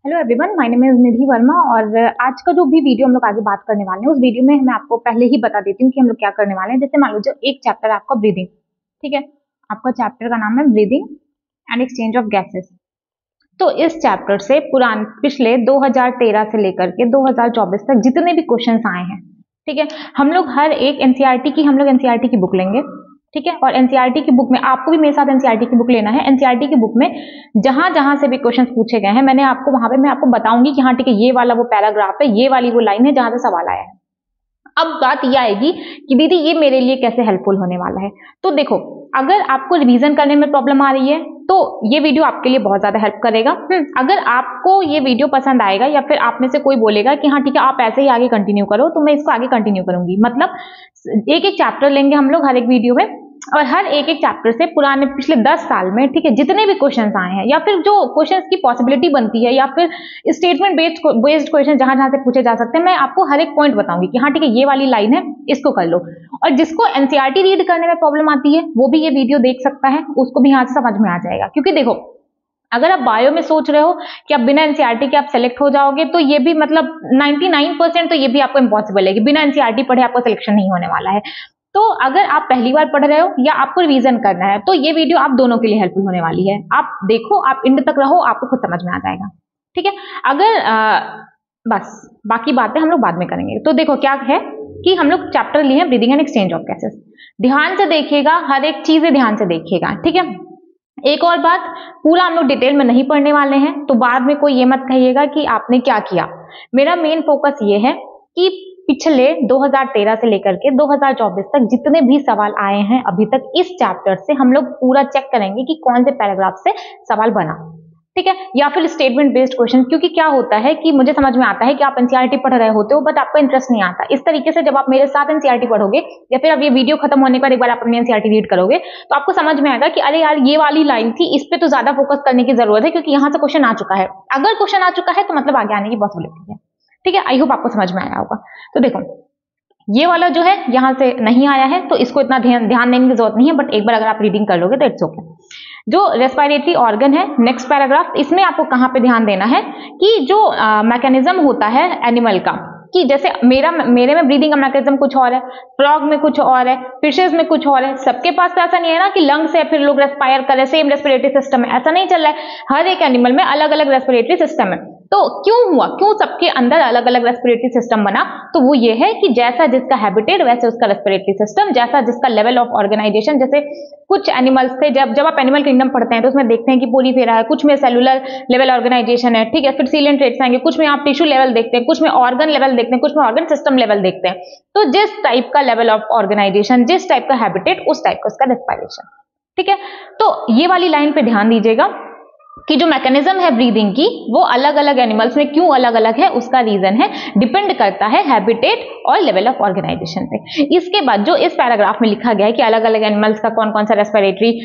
Hello everyone, my name is Nidhi Verma और आज का जो भी वीडियो हम लोग आगे बात करने वाले हैं उस वीडियो में मैं आपको पहले ही बता देती हूँ कि हम लोग क्या करने वाले हैं। जैसे मान लीजिए एक चैप्टर है आपका ब्रीदिंग, ठीक है। आपका चैप्टर का नाम है breathing and exchange of gases. तो इस चैप्टर से पिछले 2013 से लेकर के 2024 तक जितने भी क्वेश्चंस आए हैं, ठीक है, हम लोग हर एक एनसीईआरटी की बुक लेंगे, ठीक है। और एनसीईआरटी की बुक में आपको भी मेरे साथ एनसीईआरटी की बुक लेना है। एनसीईआरटी की बुक में जहां जहां से भी क्वेश्चंस पूछे गए हैं मैंने आपको वहां पे मैं आपको बताऊंगी कि हाँ ठीक है, ये वाला वो पैराग्राफ है, ये वाली वो लाइन है जहां से सवाल आया है। अब बात यह आएगी कि दीदी ये मेरे लिए कैसे हेल्पफुल होने वाला है। तो देखो, अगर आपको रिवीजन करने में प्रॉब्लम आ रही है तो ये वीडियो आपके लिए बहुत ज्यादा हेल्प करेगा। अगर आपको ये वीडियो पसंद आएगा या फिर आप में से कोई बोलेगा कि हाँ ठीक है आप ऐसे ही आगे कंटिन्यू करो, तो मैं इसको आगे कंटिन्यू करूंगी। मतलब एक एक चैप्टर लेंगे हम लोग हर एक वीडियो में, और हर एक एक चैप्टर से पुराने पिछले 10 साल में, ठीक है, जितने भी क्वेश्चंस आए हैं या फिर जो क्वेश्चंस की पॉसिबिलिटी बनती है या फिर स्टेटमेंट बेस्ड क्वेश्चन जहां जहां से पूछे जा सकते हैं, मैं आपको हर एक पॉइंट बताऊंगी कि हाँ ठीक है ये वाली लाइन है, इसको कर लो। और जिसको एनसीईआरटी रीड करने में प्रॉब्लम आती है वो भी ये वीडियो देख सकता है, उसको भी यहाँ से समझ में आ जाएगा। क्योंकि देखो, अगर आप बायो में सोच रहे हो कि आप बिना एनसीईआरटी के आप सेलेक्ट हो जाओगे तो ये भी मतलब 99% तो ये भी आपको इम्पॉसिबल है कि बिना एनसीईआरटी पढ़े आपको सिलेक्शन नहीं होने वाला है। तो अगर आप पहली बार पढ़ रहे हो या आपको रिवीजन करना है तो ये वीडियो आप दोनों के लिए हेल्पफुल होने वाली है। आप देखो, आप एंड तक रहो, आपको खुद समझ में आ जाएगा, ठीक है। अगर बस बाकी बातें हम लोग बाद में करेंगे। तो देखो क्या है कि हम लोग चैप्टर लिए हैं breathing and exchange of gases. ध्यान से देखिएगा, हर एक चीजें ध्यान से देखिएगा, ठीक है। एक और बात, पूरा हम लोग डिटेल में नहीं पढ़ने वाले हैं, तो बाद में कोई ये मत कहिएगा कि आपने क्या किया। मेरा मेन फोकस ये है कि पिछले 2013 से लेकर के 2024 तक जितने भी सवाल आए हैं अभी तक इस चैप्टर से हम लोग पूरा चेक करेंगे कि कौन से पैराग्राफ से सवाल बना, ठीक है, या फिर स्टेटमेंट बेस्ड क्वेश्चन। क्योंकि क्या होता है कि मुझे समझ में आता है कि आप एनसीईआरटी पढ़ रहे होते हो बट आपको इंटरेस्ट नहीं आता। इस तरीके से जब आप मेरे साथ एनसीईआरटी पढ़ोगे या फिर अब ये वीडियो खत्म होने के बाद एक बार आप अपनी एनसीईआरटी रीड करोगे तो आपको समझ में आएगा कि अरे यार ये वाली लाइन थी, इस पे तो ज्यादा फोकस करने की जरूरत है क्योंकि यहाँ से क्वेश्चन आ चुका है। अगर क्वेश्चन आ चुका है तो मतलब आगे आने की पॉसिबिलिटी है, ठीक है। आई होप आपको समझ में आया होगा। तो देखो, ये वाला जो है यहां से नहीं आया है तो इसको इतना ध्यान देने की जरूरत नहीं है, बट एक बार अगर आप रीडिंग कर लोगे तो इट्स ओके। जो रेस्पिरेटरी ऑर्गन है, नेक्स्ट पैराग्राफ, इसमें आपको कहां पे ध्यान देना है कि जो मैकेनिज्म होता है एनिमल का, कि जैसे मेरे में ब्रीदिंग का मैकेनिज्म कुछ और है, फ्रॉग में कुछ और है, फिशेज में कुछ और है। सबके पास तो ऐसा नहीं है ना कि लंग्स है फिर लोग रेस्पायर करें, सेम रेस्पिरेटरी सिस्टम है, ऐसा नहीं चल रहा है। हर एक एनिमल में अलग अलग रेस्पिरेटरी सिस्टम है। तो क्यों हुआ, क्यों सबके अंदर अलग अलग रेस्पिरेटरी सिस्टम बना? तो वो ये है कि जैसा जिसका हैबिटेट वैसे उसका रेस्पिरेटरी सिस्टम, जैसा जिसका लेवल ऑफ ऑर्गेनाइजेशन। जैसे कुछ एनिमल्स थे, जब आप एनिमल किंगडम पढ़ते हैं तो उसमें देखते हैं कि पोलीफेरा है, कुछ में सेलुलर लेवल ऑर्गेनाइजेशन है, ठीक है। फिर सीलेंट्रेट्स आएंगे, कुछ में आप टिश्यू लेवल देखते हैं, कुछ में ऑर्गन लेवल देखते हैं, कुछ में ऑर्गन सिस्टम लेवल देखते हैं। तो जिस टाइप का लेवल ऑफ ऑर्गेनाइजेशन, जिस टाइप का हैबिटेट, उस टाइप का उसका रेस्पिरेशन, ठीक है। तो ये वाली लाइन पे ध्यान दीजिएगा कि जो मैकेनिज्म है ब्रीदिंग की वो अलग अलग एनिमल्स में क्यों अलग अलग है, उसका रीजन है, डिपेंड करता है हैबिटेट और लेवल ऑफ ऑर्गेनाइजेशन पे। इसके बाद जो इस पैराग्राफ में लिखा गया है कि अलग अलग एनिमल्स का कौन कौन सा रेस्पिरेटरी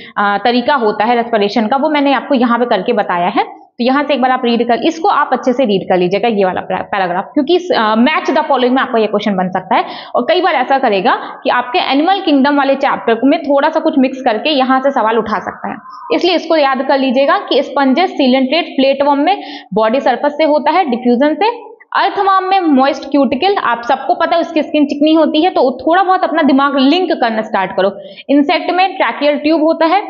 तरीका होता है रेस्पिरेशन का, वो मैंने आपको यहाँ पे करके बताया है। तो यहाँ से एक बार आप रीड कर, इसको आप अच्छे से रीड कर लीजिएगा ये वाला पैराग्राफ, क्योंकि मैच द फॉलोइंग में आपका ये क्वेश्चन बन सकता है। और कई बार ऐसा करेगा कि आपके एनिमल किंगडम वाले चैप्टर में थोड़ा सा कुछ मिक्स करके यहाँ से सवाल उठा सकता है, इसलिए इसको याद कर लीजिएगा कि स्पंजेस सीलेंट्रेट प्लेटवर्म में बॉडी सर्फेस से होता है, डिफ्यूजन से। अर्थवर्म में मॉइस्ट क्यूटिकल, आप सबको पता है उसकी स्किन चिकनी होती है, तो थोड़ा बहुत अपना दिमाग लिंक करना स्टार्ट करो। इंसेक्ट में ट्रैकियल ट्यूब होता है।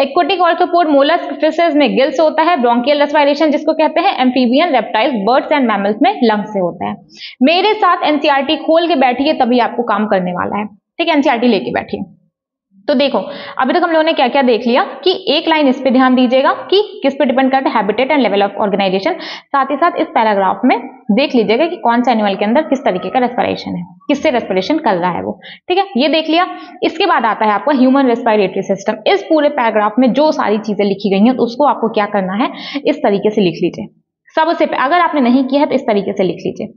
एक्वेटिक ऑर्थ्रोपोड मोलस्क फिशेस में गिल्स होता है। ब्रोंकियल रेस्पिरेशन जिसको कहते हैं amphibian, reptiles, birds and mammals में लंग्स से होता है। मेरे साथ एनसीईआरटी खोल के बैठिए, तभी आपको काम करने वाला है, ठीक है। एनसीईआरटी लेके बैठिए। तो देखो, अभी तक हम लोगों ने क्या क्या देख लिया कि एक लाइन इस पे ध्यान दीजिएगा कि किस पे डिपेंड करता है, habitat and level of organization. साथ ही साथ इस पैराग्राफ में देख लीजिएगा कि कौन सा एनिमल के अंदर किस तरीके का रेस्पिरेशन है, किससे रेस्पिरेशन कर रहा है वो, ठीक है। ये देख लिया। इसके बाद आता है आपका ह्यूमन रेस्पिरेटरी सिस्टम। इस पूरे पैराग्राफ में जो सारी चीजें लिखी गई हैं तो उसको आपको क्या करना है, इस तरीके से लिख लीजिए। सबसे अगर आपने नहीं किया है तो इस तरीके से लिख लीजिए,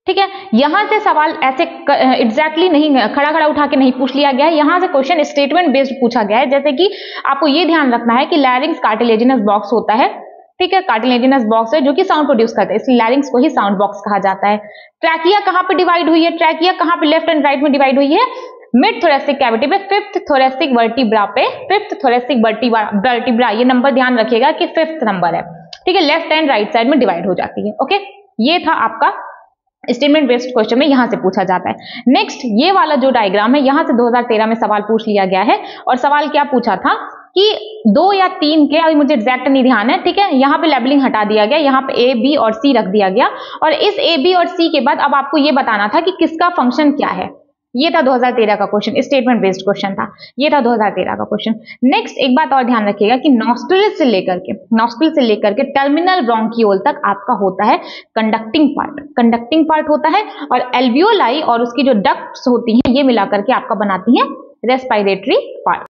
ठीक है। यहां से सवाल ऐसे एग्जैक्टली नहीं खड़ा खड़ा उठा के नहीं पूछ लिया गया है, यहां से क्वेश्चन स्टेटमेंट बेस्ड पूछा गया है। जैसे कि आपको ये ध्यान रखना है कि लैरिंग्स कार्टिलेजिनस बॉक्स होता है, ठीक है। कार्टिलेजिनस बॉक्स है जो कि साउंड प्रोड्यूस करता है, इसलिए लैरिंग्स को ही साउंड बॉक्स कहा जाता है। ट्रैकिया कहां पे डिवाइड हुई है, ट्रैकिया कहां पे लेफ्ट एंड राइट में डिवाइड हुई है, मिड थोरेसिक कैविटी पे, फिफ्थ थोरेसिक वर्टिब्रा पे, फिफ्थ थोरेसिक वर्टिब्रा, ये नंबर ध्यान रखिएगा कि फिफ्थ नंबर है, ठीक है, लेफ्ट एंड राइट साइड में डिवाइड हो जाती है। ओके, ये था आपका स्टेटमेंट बेस्ड क्वेश्चन में यहां से पूछा जाता है। नेक्स्ट, ये वाला जो डायग्राम है, यहां से 2013 में सवाल पूछ लिया गया है और सवाल क्या पूछा था कि 2 या 3 के, अभी मुझे एग्जैक्ट नहीं ध्यान है, ठीक है, यहाँ पे लेबलिंग हटा दिया गया, यहाँ पे ए, बी और सी रख दिया गया और इस ए, बी और सी के बाद अब आपको ये बताना था कि किसका फंक्शन क्या है। ये था 2013 का क्वेश्चन, स्टेटमेंट बेस्ड क्वेश्चन था, ये था 2013 का क्वेश्चन। नेक्स्ट, एक बात और ध्यान रखिएगा कि नॉस्ट्रिल से लेकर के टर्मिनल ब्रोंकियोल तक आपका होता है कंडक्टिंग पार्ट होता है और एल्वियोलाई और उसकी जो डक्ट्स होती हैं ये मिलाकर के आपका बनाती है रेस्पिरेटरी पार्ट।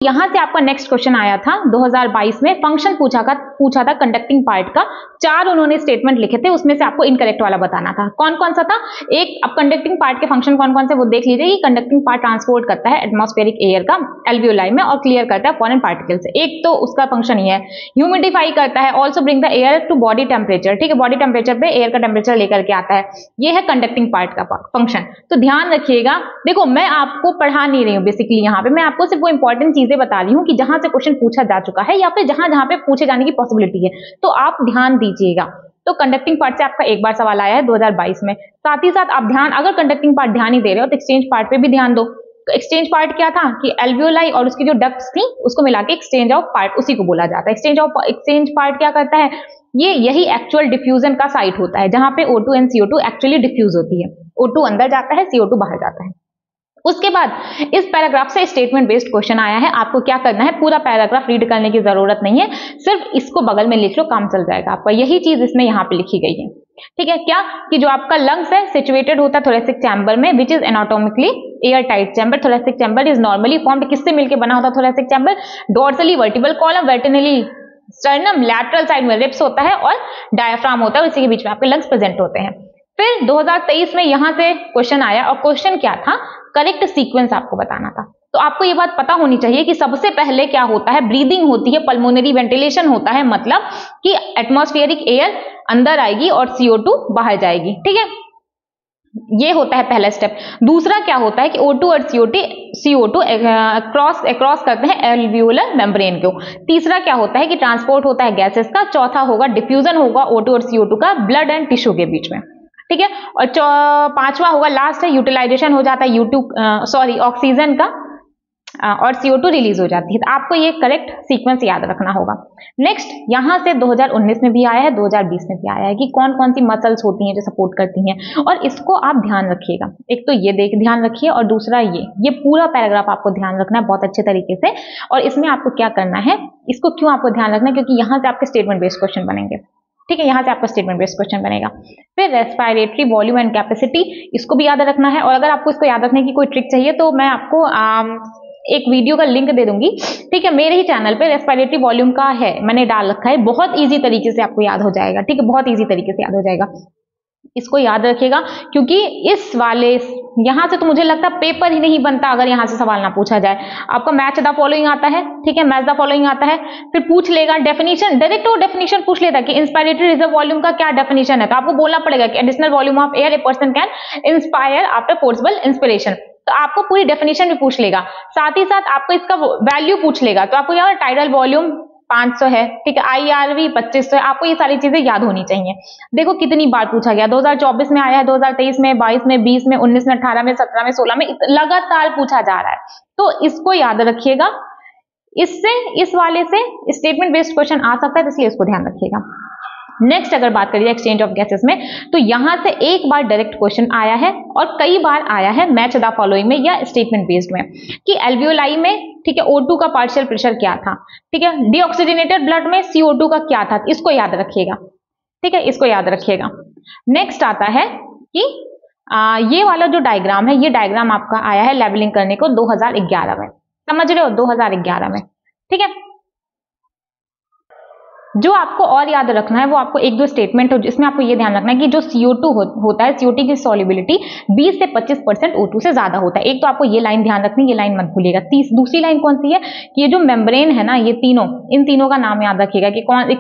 यहां से आपका नेक्स्ट क्वेश्चन आया था 2022 में, फंक्शन पूछा था कंडक्टिंग पार्ट का। 4 उन्होंने स्टेटमेंट लिखे थे, उसमें से आपको इनकरेक्ट वाला बताना था। कौन कौन सा था? एक, अब कंडक्टिंग पार्ट के फंक्शन कौन कौन से वो देख लीजिए। कंडक्टिंग पार्ट ट्रांसपोर्ट करता है एटमॉस्फेरिक एयर का एल्वियोलाई में और क्लियर करता है फॉरेन पार्टिकल से। एक तो उसका फंक्शन ही है। ह्यूमिडिफाई करता है, also bring the air to body temperature, ठीक है, बॉडी टेम्परेचर पे एयर का टेम्परेचर लेकर के आता है। ये है कंडक्टिंग पार्ट का फंक्शन। तो ध्यान रखिएगा, देखो मैं आपको पढ़ा नहीं रही हूँ बेसिकली, यहाँ पे मैं आपको सिर्फ वो इंपॉर्टेंट चीजें बता रही हूँ कि जहां से क्वेश्चन पूछा जा चुका है या फिर जहां जहां पे पूछे जाने की पॉसिबिलिटी है, तो आप ध्यान दीजिएगा। तो कंडक्टिंग पार्ट से आपका एक बार सवाल आया है 2022 में। साथ ही साथ आप ध्यान, अगर कंडक्टिंग पार्ट ध्यान ही दे रहे हो तो एक्सचेंज पार्ट पे भी ध्यान दो। एक्सचेंज पार्ट क्या था कि एल्वियोलाई और उसकी जो डक्ट्स थी उसको मिला के एक्सचेंज ऑफ पार्ट, उसी को बोला जाता है। एक्सचेंज पार्ट क्या करता है? यही एक्चुअल डिफ्यूजन का साइट होता है जहां पे O2 and CO2 actually diffuse होती है। O2 अंदर जाता है, CO2 बाहर जाता है। उसके बाद इस पैराग्राफ से स्टेटमेंट बेस्ड क्वेश्चन आया है। आपको क्या करना है, पूरा पैराग्राफ रीड करने की जरूरत नहीं है, सिर्फ इसको बगल में लिख लो, काम चल जाएगा आपका। यही चीज इसमें यहाँ पे लिखी गई है, ठीक है। क्या कि जो आपका लंग्स है सिचुएटेड होता है थोरेसिक चैम्बर में, which is anatomically air tight chamber. Thoracic chamber is normally formed, किससे मिलकर बना होता है thoracic chamber? Dorsally vertebral column, ventrally sternum, lateral side में रिब्स होता है और डायफ्राम होता है, इसी के बीच में आपके लंग्स प्रेजेंट होते हैं। फिर 2023 में यहां से क्वेश्चन आया और क्वेश्चन क्या था? करेक्ट सीक्वेंस आपको बताना था। तो आपको ये बात पता होनी चाहिए कि सबसे पहले क्या होता है, ब्रीदिंग होती है, पल्मोनरी वेंटिलेशन होता है, मतलब कि एटमॉस्फेरिक एयर अंदर आएगी और CO2 बाहर जाएगी, ठीक है। ये होता है पहला स्टेप। दूसरा क्या होता है कि O2 और CO2 क्रॉस करते हैं एल्वियोलर मेम्ब्रेन को। तीसरा क्या होता है कि ट्रांसपोर्ट होता है गैसेस का। चौथा होगा डिफ्यूजन होगा O2 और CO2 का ब्लड एंड टिश्यू के बीच में, ठीक है। और पांचवा होगा, लास्ट है, यूटिलाइजेशन हो जाता है ऑक्सीजन का और CO2 रिलीज हो जाती है। तो आपको ये करेक्ट सीक्वेंस याद रखना होगा। नेक्स्ट, यहां से 2019 में भी आया है, 2020 में भी आया है कि कौन कौन सी मसल्स होती हैं जो सपोर्ट करती हैं, और इसको आप ध्यान रखिएगा। एक तो ये ध्यान रखिए और दूसरा ये पूरा पैराग्राफ आपको ध्यान रखना है बहुत अच्छे तरीके से। और इसमें आपको क्या करना है, इसको क्यों आपको ध्यान रखना है, क्योंकि यहां से आपके स्टेटमेंट बेस्ड क्वेश्चन बनेंगे, ठीक है। यहां से आपका स्टेटमेंट बेस्ड क्वेश्चन बनेगा। फिर रेस्पिरेटरी वॉल्यूम एंड कैपेसिटी, इसको भी याद रखना है। और अगर आपको इसको याद रखने की कोई ट्रिक चाहिए तो मैं आपको एक वीडियो का लिंक दे दूंगी, ठीक है, मेरे ही चैनल पे रेस्पिरेटरी वॉल्यूम का है, मैंने डाल रखा है। बहुत इजी तरीके से आपको याद हो जाएगा, ठीक है, बहुत इजी तरीके से याद हो जाएगा। इसको याद रखिएगा क्योंकि इस वाले यहां से तो मुझे लगता है पेपर ही नहीं बनता अगर यहां से सवाल ना पूछा जाए। आपका मैच द फॉलोइंग आता है, ठीक है, मैच द फॉलोइंग आता है, फिर पूछ लेगा डेफिनेशन, डायरेक्ट वो डेफिनेशन पूछ लेता है कि इंस्पायरेटरी रिजर्व वॉल्यूम का क्या डेफिनेशन है। तो आपको बोलना पड़ेगा कि additional volume of air a person can inspire after forcible inspiration. तो आपको पूरी डेफिनेशन भी पूछ लेगा, साथ ही साथ आपको इसका वैल्यू पूछ लेगा। तो आपको याद टाइडल वॉल्यूम 500 है, ठीक है, IRV 2500 है। आपको ये सारी चीजें याद होनी चाहिए। देखो कितनी बार पूछा गया, 2024 में आया है, 2023 में, 22 में, 20 में, 19 में, 18 में, 17 में, 16 में, लगातार पूछा जा रहा है। तो इसको याद रखिएगा। इससे इस वाले से स्टेटमेंट बेस्ड क्वेश्चन आ सकता है, इसलिए इसको ध्यान रखिएगा। नेक्स्ट अगर बात करिए एक्सचेंज ऑफ गैसेस में, तो यहां से एक बार डायरेक्ट क्वेश्चन आया है और कई बार आया है मैच द फॉलोइंग में या स्टेटमेंट बेस्ड में कि एल्वियोलाई में, ठीक है, O2 का पार्शियल प्रेशर क्या था, ठीक है, डीऑक्सीजनेटेड ब्लड में CO2 का क्या था, इसको याद रखिएगा, ठीक है, इसको याद रखिएगा। नेक्स्ट आता है कि ये वाला जो डायग्राम है, ये डायग्राम आपका आया है लेबलिंग करने को 2011 में, समझ रहे हो, 2011 में, ठीक है। जो आपको और याद रखना है वो आपको एक दो स्टेटमेंट हो जिसमें आपको ये ध्यान रखना है कि जो CO2 होता है, CO2 की सॉल्युबिलिटी 20 से 25% O2 से ज्यादा होता है। एक तो आपको ये लाइन ध्यान रखनी, ये लाइन मत भूलिएगा। दूसरी लाइन कौन सी है कि ये जो मेम्ब्रेन है ना, ये तीनों, इन तीनों का नाम याद रखिएगा कि कौन,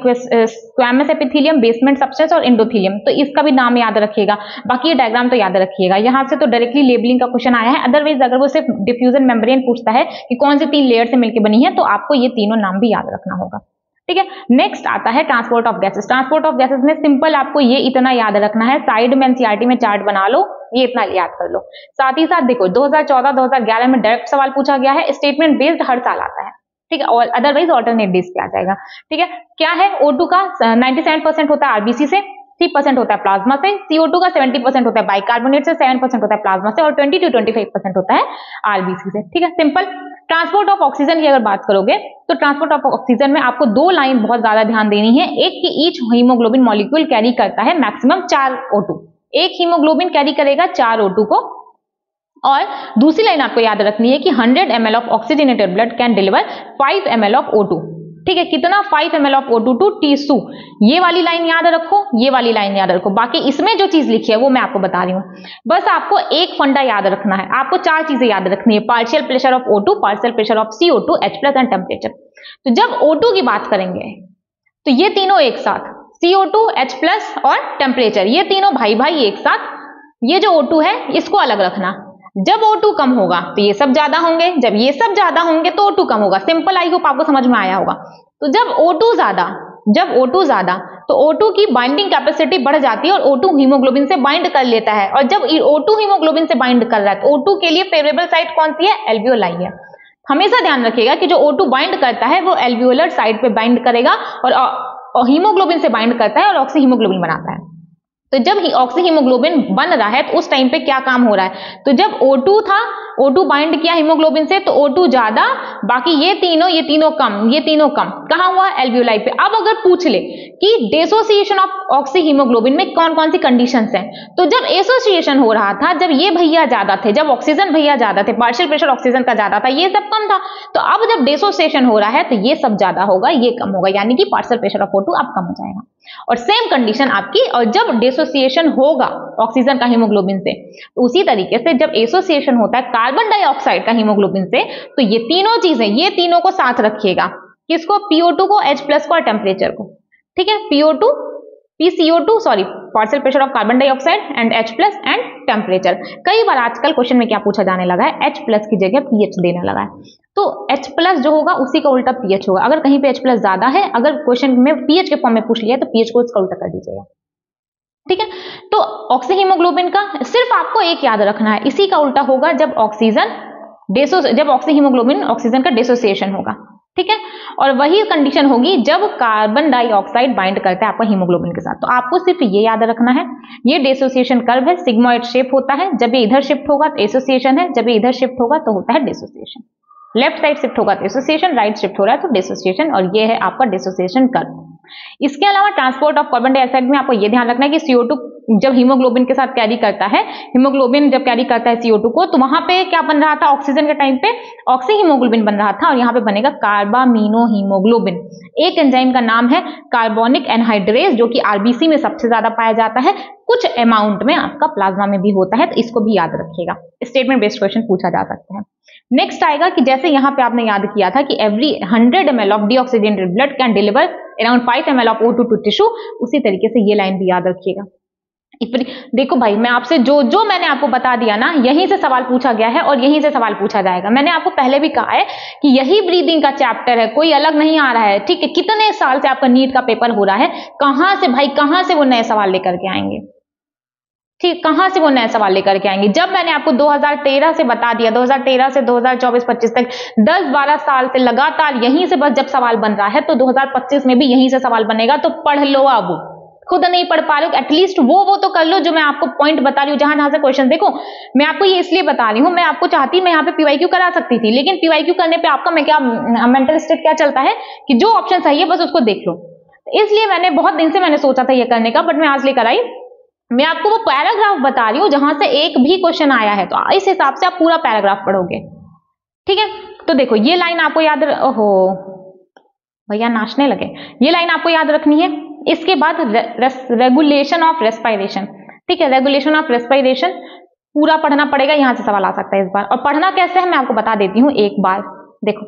स्क्वैमस एपिथेलियम, बेसमेंट सबस्टेंस और एंडोथेलियम, तो इसका भी नाम याद रखिएगा। बाकी ये डायग्राम तो याद रखिएगा। यहाँ से तो डायरेक्टली लेबलिंग का क्वेश्चन आया है, अदरवाइज अगर वो सिर्फ डिफ्यूजन मेम्ब्रेन पूछता है कि कौन सी 3 लेयर से मिलकर बनी है, तो आपको ये तीनों नाम भी याद रखना होगा। ठीक है। नेक्स्ट आता है transport of gases. Transport of gases में सिंपल आपको ये इतना याद रखना है, साइड में एनसीईआरटी में चार्ट बना लो, ये इतना याद कर लो। साथ ही साथ देखो 2014-2011 में डायरेक्ट सवाल पूछा गया है, स्टेटमेंट बेस्ड हर साल आता है, ठीक है, और अदरवाइज ऑल्टरनेट डेज पे आ जाएगा। ठीक है, क्या है, O2 का 97% होता है आरबीसी से, 3% होता है प्लाज्मा से, CO2 का 70% होता है बाइकार्बोनेट से, 7% होता है प्लाज्मा से और 20 to 25% होता है आरबीसी से। ठीक है, सिंपल। ट्रांसपोर्ट ऑफ ऑक्सीजन की अगर बात करोगे तो ट्रांसपोर्ट ऑफ ऑक्सीजन में आपको दो लाइन बहुत ज्यादा ध्यान देनी है। एक की ईच हीमोग्लोबिन मॉलिक्यूल कैरी करता है मैक्सिमम 4 O2, एक हीमोग्लोबिन कैरी करेगा 4 O2 को, और दूसरी लाइन आपको याद रखनी है कि 100 ml of oxygenated blood can deliver 5 ml of O2। ठीक है, कितना, 5 ml of O2 to tissue. ये वाली लाइन याद रखो, ये वाली लाइन याद रखो। बाकी इसमें जो चीज लिखी है वो मैं आपको बता रही हूँ। बस आपको एक फंडा याद रखना है, आपको 4 चीजें याद रखनी है, partial pressure of O2, partial pressure of CO2, H+ and temperature. तो जब O2 की बात करेंगे तो ये तीनों एक साथ, CO2, H+ और टेम्परेचर, ये तीनों भाई भाई एक साथ। ये जो O2 है इसको अलग रखना। जब O2 कम होगा तो ये सब ज्यादा होंगे, जब ये सब ज्यादा होंगे तो O2 कम होगा। सिंपल, आई होप आपको समझ में आया होगा। तो जब O2 ज्यादा तो O2 की बाइंडिंग कैपेसिटी बढ़ जाती है और O2 हीमोग्लोबिन से बाइंड कर लेता है, और जब O2 हीमोग्लोबिन से बाइंड कर रहा है तो O2 के लिए फेवरेबल साइट कौन सी है, एल्वियोलाई है। हमेशा ध्यान रखिएगा कि जो O2 बाइंड करता है वो एल्वियोलर साइट पे बाइंड करेगा और हीमोग्लोबिन से बाइंड करता है और ऑक्सी हीमोग्लोबिन बनाता है। तो जब ऑक्सी हीमोग्लोबिन बन रहा है तो उस टाइम पे क्या काम हो रहा है, तो जब O2 था, O2 बाइंड किया हीमोग्लोबिन से तो O2 ज्यादा, बाकी ये तीनों कम। कहां हुआ, एल्वियोलाई पे। अब अगर पूछ ले कि डिसोसिएशन ऑफ ऑक्सी हीमोग्लोबिन में कौन कौन सी कंडीशंस हैं, तो जब एसोसिएशन हो रहा था, जब ये भैया ज्यादा थे, जब ऑक्सीजन भैया ज्यादा थे, पार्शियल प्रेशर ऑक्सीजन का ज्यादा था, ये सब कम था। तो अब जब डिसोसिएशन हो रहा है तो ये सब ज्यादा होगा, ये कम होगा, यानी कि पार्शियल प्रेशर ऑफ O2 अब कम हो जाएगा। और सेम कंडीशन आपकी, और जब डिसोसिएशन होगा ऑक्सीजन का हीमोग्लोबिन से, तो उसी तरीके से जब एसोसिएशन होता है कार्बन डाइऑक्साइड का हीमोग्लोबिन से, तो ये तीनों चीजें, ये तीनों को साथ रखिएगा। किसको, PO2 को, H+ को और टेम्परेचर को। ठीक है, PCO2 sorry, partial pressure of carbon dioxide and H+ and temperature. कई बार आजकल क्वेश्चन में क्या पूछा जाने लगा है, H+ की जगह pH देने लगा है। तो H+ जो होगा उसी का उल्टा pH होगा। अगर कहीं पे H+ ज्यादा है, अगर क्वेश्चन में pH के फॉर्म में पूछ लिया तो pH को इसका उल्टा कर दीजिएगा। ठीक है, तो ऑक्सी हीमोग्लोबिन का सिर्फ आपको एक याद रखना है, इसी का उल्टा होगा जब ऑक्सी हीमोग्लोबिन ऑक्सीजन का डिसोसिएशन होगा। ठीक है, और वही कंडीशन होगी जब कार्बन डाइऑक्साइड बाइंड करता है आपका हीमोग्लोबिन के साथ। तो आपको सिर्फ ये याद रखना है, ये डिसोसिएशन कर्व है, सिग्मोइड शेप होता है। जब ये इधर शिफ्ट होगा तो एसोसिएशन है, जब ये इधर शिफ्ट होगा तो होता है डिसोसिएशन। लेफ्ट साइड शिफ्ट होगा तो एसोसिएशन, राइट शिफ्ट हो रहा है तो डिसोसिएशन, और ये है आपका डिसोसिएशन कर्व। इसके अलावा ट्रांसपोर्ट ऑफ कार्बन डाइऑक्साइड में आपको ये ध्यान रखना है कि CO2 जब हीमोग्लोबिन के साथ कैरी करता है, हीमोग्लोबिन जब कैरी करता है CO2 को, तो वहां पे क्या बन रहा था, ऑक्सीजन के टाइम पे ऑक्सी हीमोग्लोबिन बन रहा था, और यहाँ पे बनेगा कार्बामीनो हीमोग्लोबिन। एक एंजाइम का नाम है कार्बोनिक एनहाइड्रेज, जो कि आरबीसी में सबसे ज्यादा पाया जाता है, कुछ अमाउंट में आपका प्लाज्मा में भी होता है, तो इसको भी याद रखिएगा। स्टेटमेंट बेस्ड क्वेश्चन पूछा जा सकता है। नेक्स्ट आएगा कि जैसे यहाँ पे आपने याद किया था कि every 100 ml of deoxygenated blood can deliver around 5 ml of O2 to tissue, उसी तरीके से ये लाइन भी याद रखिएगा। देखो भाई, मैं आपसे जो मैंने आपको बता दिया ना, यहीं से सवाल पूछा गया है और यहीं से सवाल पूछा जाएगा। मैंने आपको पहले भी कहा है कि यही ब्रीदिंग का चैप्टर है, कोई अलग नहीं आ रहा है। ठीक है, कितने साल से आपका नीट का पेपर हो रहा है, कहां से भाई, कहां से वो नए सवाल लेकर के आएंगे? ठीक, कहां से वो नए सवाल लेकर के आएंगे? जब मैंने आपको 2013 से बता दिया, 2013 से 2024-25 तक 10-12 साल से लगातार यहीं से बस जब सवाल बन रहा है, तो 2025 में भी यहीं से सवाल बनेगा। तो पढ़ लो, अब खुद नहीं पढ़ पा रहे हो एटलीस्ट वो तो कर लो जो मैं आपको पॉइंट बता रही हूँ, जहां से क्वेश्चन। देखो, मैं आपको ये इसलिए बता रही हूँ, मैं आपको चाहती मैं यहाँ पे PYQ करा सकती थी, लेकिन PYQ करने पे आपका मैं क्या मेंटल स्टेट क्या चलता है कि जो ऑप्शन सही है बस उसको देख लो। इसलिए मैंने बहुत दिन से मैंने सोचा था ये करने का, बट मैं आज लेकर आई। मैं आपको वो पैराग्राफ बता रही हूँ जहां से एक भी क्वेश्चन आया है, तो इस हिसाब से आप पूरा पैराग्राफ पढ़ोगे। ठीक है, तो देखो ये लाइन आपको याद, ओहो भैया नाचने लगे, ये लाइन आपको याद रखनी है। इसके बाद रेगुलेशन ऑफ रेस्पिरेशन। ठीक है, रेगुलेशन ऑफ रेस्पिरेशन पूरा पढ़ना पड़ेगा, यहां से सवाल आ सकता है इस बार। और पढ़ना कैसे है मैं आपको बता देती हूँ एक बार। देखो,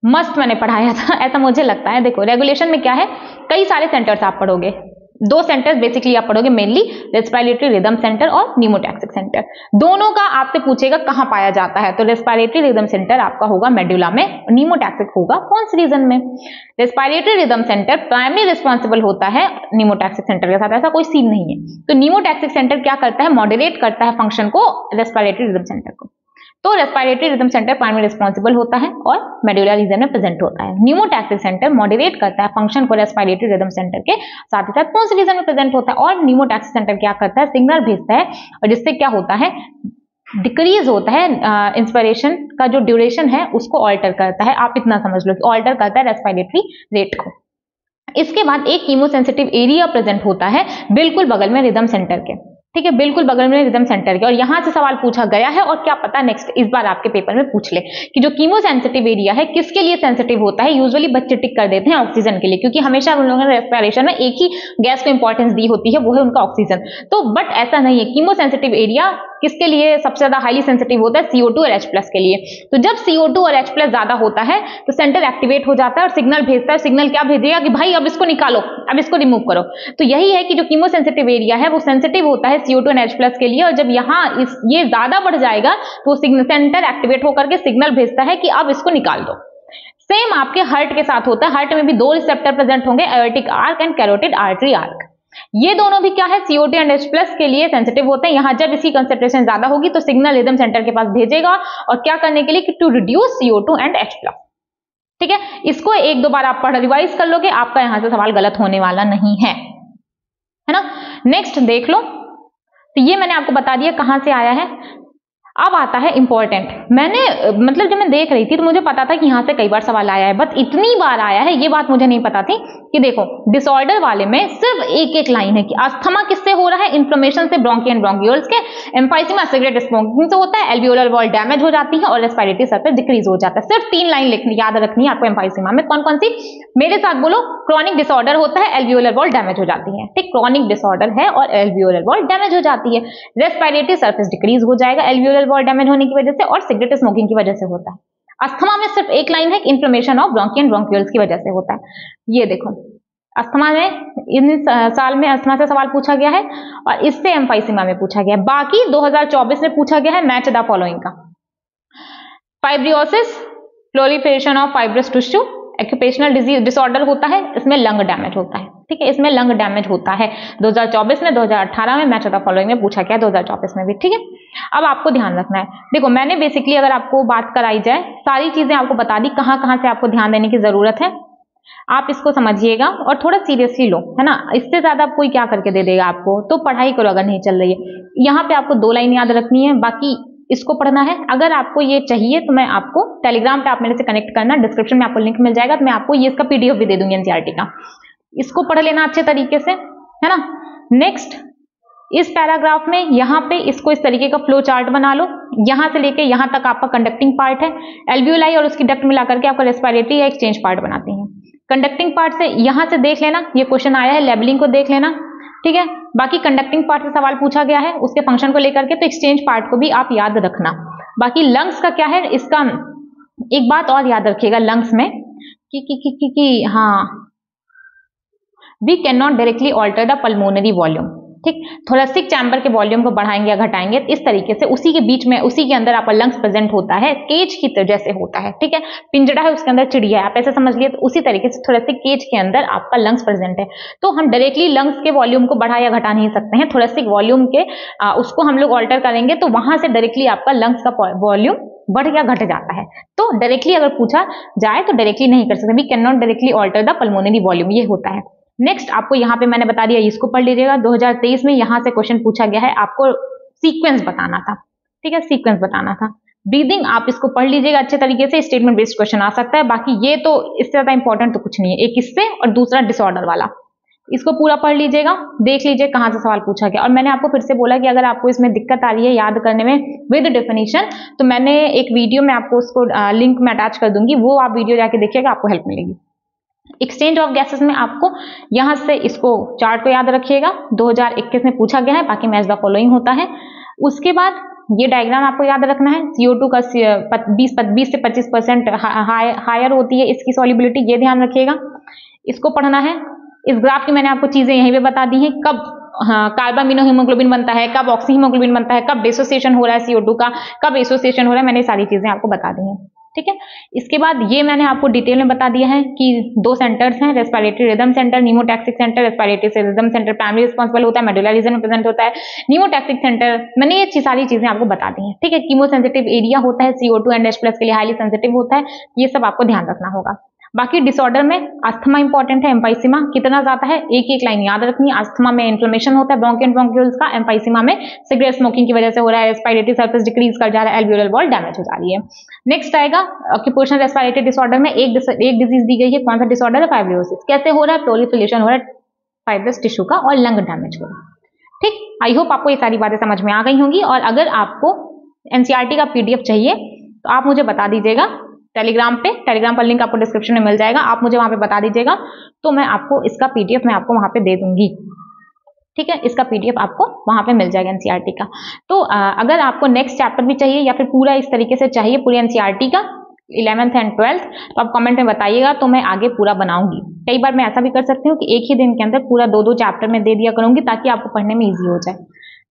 मस्त मैंने पढ़ाया था ऐसा मुझे लगता है। देखो, रेगुलेशन में क्या है, कई सारे सेंटर्स आप पढ़ोगे, दो सेंटर्स बेसिकली आप पढ़ोगे मेनली, रेस्पिरेटरी रिदम सेंटर और न्यूमोटैक्सिक सेंटर। दोनों का आपसे पूछेगा कहां पाया जाता है, तो रेस्पिरेटरी रिदम सेंटर आपका होगा मेडुला में, न्यूमोटैक्सिक होगा पॉन्स रीजन में। Respiratory rhythm centre primary responsible होता है न्यूमोटैक्सिक सेंटर के साथ, ऐसा कोई सीन नहीं है। तो न्यूमोटैक्सिक सेंटर क्या करता है, मॉडरेट करता है फंक्शन को रेस्पिरेटरी रिदम सेंटर को। तो respiratory rhythm centre primary responsible होता है और मेडुला रीजन में प्रेजेंट होता है। न्यूमोटैक्सिक सेंटर मॉडरेट करता है फंक्शन को रेस्पिरेटरी रिदम सेंटर के साथ ही साथ पोन्स रीजन में प्रेजेंट होता है। और न्यूमोटैक्सिक सेंटर क्या करता है, सिग्नल भेजता है और जिससे क्या होता है, डिक्रीज होता है इंस्पिरेशन का जो ड्यूरेशन है उसको ऑल्टर करता है। आप इतना समझ लो कि ऑल्टर करता है रेस्पिरेटरी रेट को। इसके बाद एक कीमोसेंसिटिव एरिया प्रेजेंट होता है बिल्कुल बगल में रिदम सेंटर के, ठीक है, बिल्कुल बगल में रिदम सेंटर के। और यहां से सवाल पूछा गया है और क्या पता नेक्स्ट इस बार आपके पेपर में पूछ ले कि जो कीमोसेंसिटिव एरिया है किसके लिए सेंसिटिव होता है। यूजुअली बच्चे टिक कर देते हैं ऑक्सीजन के लिए, क्योंकि हमेशा उन लोगों ने रेस्पिरेशन में एक ही गैस को इंपॉर्टेंस दी होती है, वो है उनका ऑक्सीजन। तो बट ऐसा नहीं है, कीमोसेंसिटिव एरिया किसके लिए सबसे ज्यादा हाईली सेंसिटिव होता है, CO2 और H+ के लिए। तो जब CO2 और H+ ज्यादा होता है तो सेंटर एक्टिवेट हो जाता है और सिग्नल भेजता है। सिग्नल क्या भेजेगा कि भाई अब इसको निकालो, अब इसको रिमूव करो। तो यही है कि जो कीमोसेंसिटिव एरिया है वो सेंसिटिव होता है CO2 और H+ के लिए, और जब यहाँ ये ज्यादा बढ़ जाएगा तो सेंटर एक्टिवेट होकर के सिग्नल भेजता है कि अब इसको निकाल दो। सेम आपके हार्ट के साथ होता है, हार्ट में भी दो रिसेप्टर प्रेजेंट होंगे, aortic arch and carotid artery arc. ये दोनों भी क्या है, CO2 एंड H+ के लिए सेंसिटिव होते हैं। यहां जब इसकी कंसेंट्रेशन ज्यादा होगी तो सिग्नल रिदम सेंटर के पास भेजेगा, और क्या करने के लिए कि to reduce CO2 and H+। ठीक है, इसको एक दो बार आप पढ़ रिवाइज कर लोगे, आपका यहां से सवाल गलत होने वाला नहीं है ना। नेक्स्ट देख लो, तो ये मैंने आपको बता दिया कहां से आया है। अब आता है इंपॉर्टेंट। मैंने मतलब जब मैं देख रही थी तो मुझे पता था कि यहां से कई बार सवाल आया है, बट इतनी बार आया है ये बात मुझे नहीं पता थी कि देखो डिसऑर्डर वाले में सिर्फ एक एक लाइन है कि अस्थमा किससे हो रहा है, इन्फ्लेमेशन से, ब्रोंकी एंड ब्रोंक्यूल्स के, एम्फाइसीमा सिगरेट स्मोकिंग से होता है, एल्वियोलर वॉल डैमेज हो जाती है और रेस्पिरेटरी सरफेस डिक्रीज हो जाता है। सिर्फ 3 लाइन याद रखनी है आपको एम्फाइसीमा में। कौन कौन सी, मेरे साथ बोलो, क्रॉनिक डिसऑर्डर होता है, एल्वियोलर वॉल डैमेज हो जाती है। ठीक, क्रॉनिक डिसऑर्डर है और एल्वियोलर वॉल डैमेज हो जाती है। रेस्पिरेटरी सरफेस डिक्रीज हो जाएगा एल्वियोलर वॉल डैमेज होने की वजह से, और सिगरेट स्मोकिंग की वजह से होता है। अस्थमा में सिर्फ एक लाइन है, inflammation of bronchi and bronchioles की वजह से होता है। ये देखो अस्थमा में इन साल में अस्थमा से सवाल पूछा गया है और इससे एम्फाइसीमा में पूछा गया है। बाकी 2024 में पूछा गया है मैच द फॉलोइंग का। Fibrosis, proliferation of fibrous tissue, occupational disease disorder होता है, इसमें लंग डैमेज होता है। ठीक है, इसमें लंग डैमेज होता है 2024 में, 2018 में, मैच ऑफ द फॉलोइंग में पूछा गया 2024 में भी। ठीक है, अब आपको ध्यान रखना है, देखो मैंने बेसिकली अगर आपको बात कराई जाए, सारी चीजें आपको बता दी, कहां कहां से आपको ध्यान देने की जरूरत है, आप इसको समझिएगा और थोड़ा सीरियसली लो, है ना। इससे ज्यादा कोई क्या करके दे देगा आपको, तो पढ़ाई करो अगर नहीं चल रही है। यहाँ पे आपको 2 लाइन याद रखनी है, बाकी इसको पढ़ना है। अगर आपको ये चाहिए तो मैं आपको टेलीग्राम पे आप मेरे से कनेक्ट करना, डिस्क्रिप्शन में आपको लिंक मिल जाएगा, तो मैं आपको ये इसका PDF भी दे दूंगी NCERT का, इसको पढ़ लेना अच्छे तरीके से, है ना। नेक्स्ट, इस पैराग्राफ में यहाँ पे इसको इस तरीके का फ्लो चार्ट बना लो, यहाँ से लेके यहाँ तक आपका कंडक्टिंग पार्ट है, एल्वियोलाई और उसकी डक्ट मिला करके आपका रेस्पिरेटरी या एक्सचेंज पार्ट बनाती हैं। कंडक्टिंग पार्ट से यहाँ से देख लेना, ये क्वेश्चन आया है, लेबलिंग को देख लेना, ठीक है। बाकी कंडक्टिंग पार्ट से सवाल पूछा गया है उसके फंक्शन को लेकर के, तो एक्सचेंज पार्ट को भी आप याद रखना। बाकी लंग्स का क्या है, इसका एक बात और याद रखिएगा लंग्स में कि हाँ, we can not directly alter the pulmonary volume. ठीक, थोरेसिक चैम्बर के वॉल्यूम को बढ़ाएंगे या घटाएंगे, इस तरीके से उसी के बीच में, उसी के अंदर आपका लंग्स प्रेजेंट होता है, केज की तरह जैसे होता है। ठीक है, पिंजड़ा है उसके अंदर चिड़िया है, आप ऐसे समझ लिए, तो उसी तरीके से थोरेसिक केज के अंदर आपका लंग्स प्रेजेंट है। तो हम डायरेक्टली लंग्स के वॉल्यूम को बढ़ा या घटा नहीं सकते हैं, थोरेसिक वॉल्यूम के उसको हम लोग ऑल्टर करेंगे तो वहां से डायरेक्टली आपका लंग्स का वॉल्यूम बढ़ या घट जाता है। तो डायरेक्टली अगर पूछा जाए तो डायरेक्टली नहीं कर सकते, we can not directly alter the pulmonary volume, ये होता है। नेक्स्ट आपको यहाँ पे मैंने बता दिया, इसको पढ़ लीजिएगा। 2023 में यहाँ से क्वेश्चन पूछा गया है, आपको सीक्वेंस बताना था। ठीक है, सीक्वेंस बताना था। ब्रीदिंग आप इसको पढ़ लीजिएगा अच्छे तरीके से, स्टेटमेंट बेस्ड क्वेश्चन आ सकता है। बाकी ये तो इससे ज्यादा इंपॉर्टेंट तो कुछ नहीं है, एक इससे और दूसरा डिसऑर्डर वाला, इसको पूरा पढ़ लीजिएगा, देख लीजिए कहाँ से सवाल पूछा गया। और मैंने आपको फिर से बोला कि अगर आपको इसमें दिक्कत आ रही है याद करने में विद डेफिनेशन, तो मैंने एक वीडियो में आपको उसको लिंक में अटैच कर दूंगी, वो आप वीडियो जाके देखिएगा, आपको हेल्प मिलेगी। एक्सचेंज ऑफ गैसेस में आपको यहां से इसको चार्ट को याद रखिएगा, 2021 में पूछा गया है, बाकी मैच द फॉलोइंग होता है। उसके बाद ये डायग्राम आपको याद रखना है, CO2 का 20 से 25% हायर होती है इसकी सॉल्युबिलिटी, ये ध्यान रखिएगा, इसको पढ़ना है। इस ग्राफ की मैंने आपको चीजें यहीं पे बता दी हैं, कब कार्बामिनो हीमोग्लोबिन बनता है, कब ऑक्सी हीमोग्लोबिन बनता है, कब डिसोसिएशन हो रहा है CO2 का, कब एसोसिएशन हो रहा है, मैंने सारी चीजें आपको बता दी हैं। ठीक है, इसके बाद ये मैंने आपको डिटेल में बता दिया है कि 2 सेंटर्स हैं, respiratory rhythm centre, pneumotaxic centre. Respiratory से रिदम सेंटर प्राइमरी रिस्पॉन्सिबल होता है, मेडुलर रीजन में प्रेजेंट होता है। नीमोटैक्सिक सेंटर, मैंने ये सारी चीजें आपको बता दी हैं। ठीक है, कीमोसेंसिटिव एरिया होता है, CO2 एंड H+ के लिए हाईली सेंसिटिव होता है, ये सब आपको ध्यान रखना होगा। बाकी डिसऑर्डर में अस्थमा इंपॉर्टेंट है, एम्फाइसीमा कितना ज्यादा है, एक लाइन याद रखनी है। अस्थमा में इन्फ्लेमेशन होता है ब्रोंकी एंड ब्रोंक्यूल्स का, एम्फाइसीमा में सिगरेट स्मोकिंग की वजह से हो रहा है, रेस्पिरेटरी सरफेस डिक्रीज कर जा रहा है, एल्वियोलर वॉल डैमेज हो जा रही है। नेक्स्ट आएगा ऑक्यूपेशनल रेस्पिरेटरी डिसऑर्डर में एक डिजीज दी गई है, कौन सा डिसऑर्डर है, फाइब्रोसिस। कैसे हो रहा है, प्रोलिफरेशन हो रहा है फाइब्रस टिश्यू का और लंग डैमेज हो रहा है। ठीक, आई होप आपको ये सारी बातें समझ में आ गई होंगी, और अगर आपको एनसीईआरटी का PDF चाहिए तो आप मुझे बता दीजिएगा टेलीग्राम पर लिंक आपको डिस्क्रिप्शन में मिल जाएगा, आप मुझे वहां पे बता दीजिएगा, तो मैं आपको इसका PDF मैं आपको वहां पे दे दूंगी। ठीक है, इसका PDF आपको वहां पे मिल जाएगा एनसीईआरटी का। तो अगर आपको नेक्स्ट चैप्टर भी चाहिए या फिर पूरा इस तरीके से चाहिए पूरी एनसीईआरटी का 11th एंड 12th, तो आप कमेंट में बताइएगा, तो मैं आगे पूरा बनाऊंगी। कई बार मैं ऐसा भी कर सकती हूँ कि एक ही दिन के अंदर पूरा 2-2 चैप्टर में दे दिया करूंगी, ताकि आपको पढ़ने में ईजी हो जाए,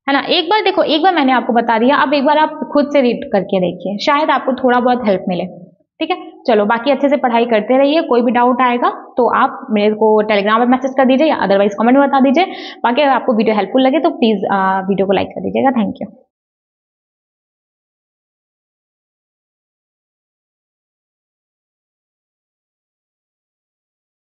है ना। एक बार देखो, एक बार मैंने आपको बता दिया, अब एक बार आप खुद से रीड करके देखिए, शायद आपको थोड़ा बहुत हेल्प मिले। ठीक है, चलो बाकी अच्छे से पढ़ाई करते रहिए। कोई भी डाउट आएगा तो आप मेरे को टेलीग्राम पर मैसेज कर दीजिए, या अदरवाइज कमेंट में बता दीजिए। बाकी अगर आपको वीडियो हेल्पफुल लगे तो प्लीज वीडियो को लाइक कर दीजिएगा। Thank you.